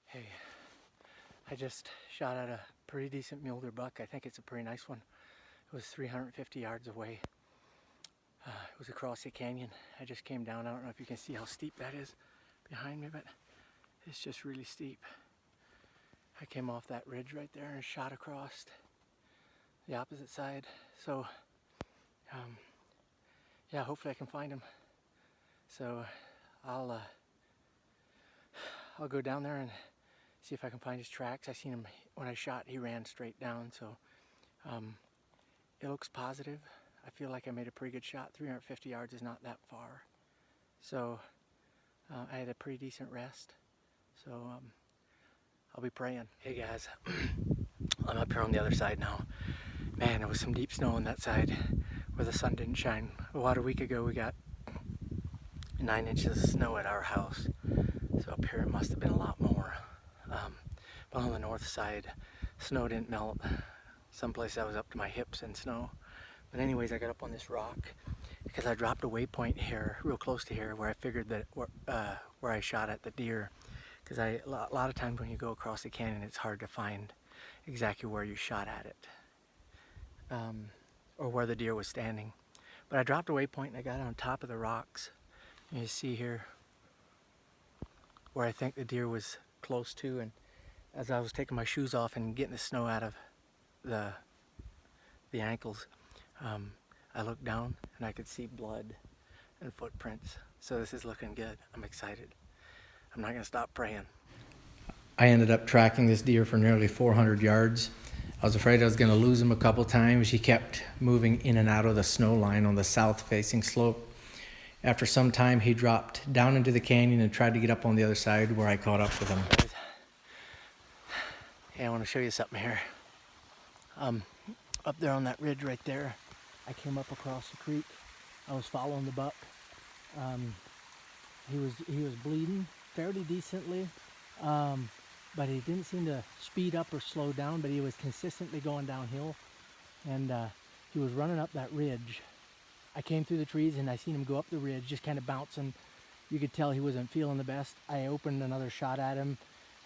Hey, I just shot at a pretty decent mule deer buck. I think it's a pretty nice one. It was 350 yards away. It was across the canyon. I just came down. I don't know if you can see how steep that is behind me, but it's just really steep. I came off that ridge right there and shot across the opposite side. So, yeah, hopefully I can find him. So I'll go down there and see if I can find his tracks. I seen him when I shot. He ran straight down, so it looks positive. I feel like I made a pretty good shot. 350 yards is not that far, so I had a pretty decent rest. So I'll be praying. Hey guys, I'm up here on the other side now. Man, there was some deep snow on that side where the sun didn't shine. About a week ago we got 9 inches of snow at our house, so up here it must have been a lot more. But on the north side, snow didn't melt. Some places I was up to my hips in snow. But anyways, I got up on this rock because I dropped a waypoint here, real close to here, where I figured that where I shot at the deer. Because a lot of times when you go across the canyon, it's hard to find exactly where you shot at it, or where the deer was standing. But I dropped a waypoint and I got on top of the rocks. You see here where I think the deer was close to, and as I was taking my shoes off and getting the snow out of the ankles, I looked down and I could see blood and footprints. So this is looking good. I'm excited. I'm not gonna stop praying. I ended up tracking this deer for nearly 400 yards. I was afraid I was gonna lose him a couple times. He kept moving in and out of the snow line on the south-facing slope. After some time, he dropped down into the canyon and tried to get up on the other side, where I caught up with him. Hey, I want to show you something here. Up there on that ridge right there, I came up across the creek. I was following the buck. He was bleeding fairly decently, but he didn't seem to speed up or slow down, but he was consistently going downhill, and he was running up that ridge. I came through the trees and I seen him go up the ridge, just kind of bouncing. You could tell he wasn't feeling the best. I opened another shot at him,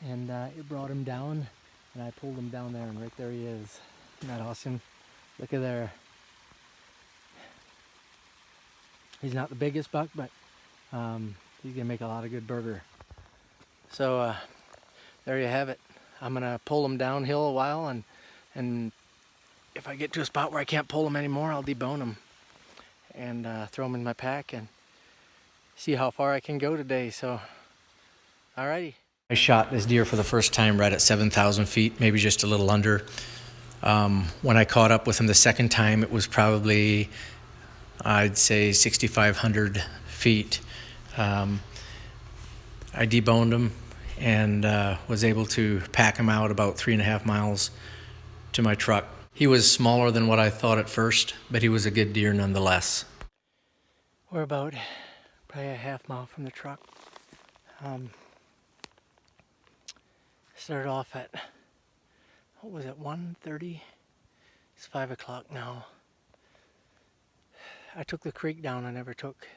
and it brought him down, and I pulled him down there, and right there he is. Isn't that awesome? Look at there. He's not the biggest buck, but he's gonna make a lot of good burger. So there you have it. I'm gonna pull him downhill a while, and if I get to a spot where I can't pull him anymore, I'll debone him and throw him in my pack and see how far I can go today. So, alrighty. I shot this deer for the first time right at 7,000 feet, maybe just a little under. When I caught up with him the second time, it was probably, I'd say, 6,500 feet. I deboned him and was able to pack him out about 3.5 miles to my truck. He was smaller than what I thought at first, but he was a good deer nonetheless. We're about probably a half mile from the truck. Started off at, what was it, 1:30? It's 5 o'clock now. I took the creek down. I never took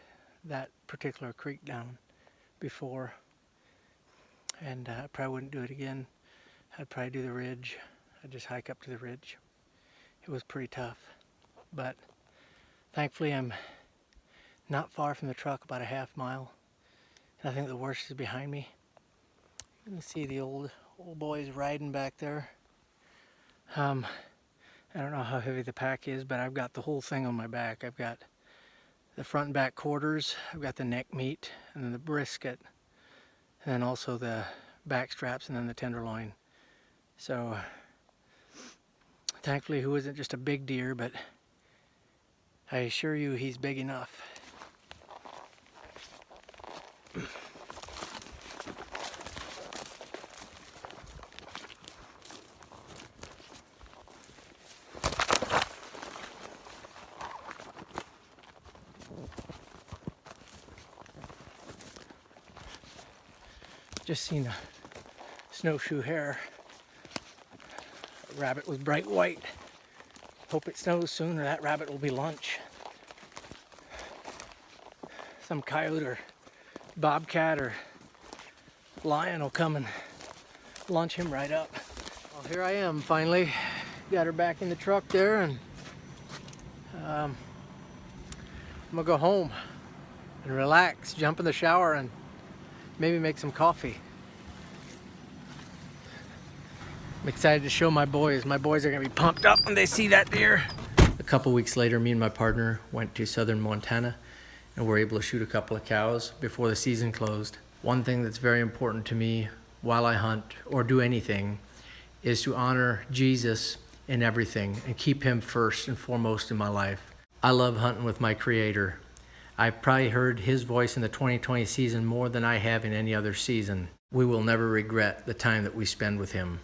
that particular creek down before, and I probably wouldn't do it again. I'd probably do the ridge. I'd just hike up to the ridge. It was pretty tough, but thankfully I'm not far from the truck, about a half mile, and I think the worst is behind me. You can see the old boys riding back there. I don't know how heavy the pack is, but I've got the whole thing on my back. I've got the front and back quarters, I've got the neck meat, and then the brisket, and then also the back straps, and then the tenderloin. So thankfully he wasn't just a big deer, but I assure you he's big enough. Just seen a snowshoe hare. A rabbit was bright white. Hope it snows soon or that rabbit will be lunch. Some coyote or bobcat or lion will come and launch him right up. Well, here I am finally. Got her back in the truck there, and I'm gonna go home and relax, jump in the shower, and maybe make some coffee. I'm excited to show my boys. My boys are gonna be pumped up when they see that deer. A couple weeks later, me and my partner went to southern Montana and were able to shoot a couple of cows before the season closed. One thing that's very important to me while I hunt or do anything is to honor Jesus in everything and keep him first and foremost in my life. I love hunting with my Creator. I've probably heard his voice in the 2020 season more than I have in any other season. We will never regret the time that we spend with him.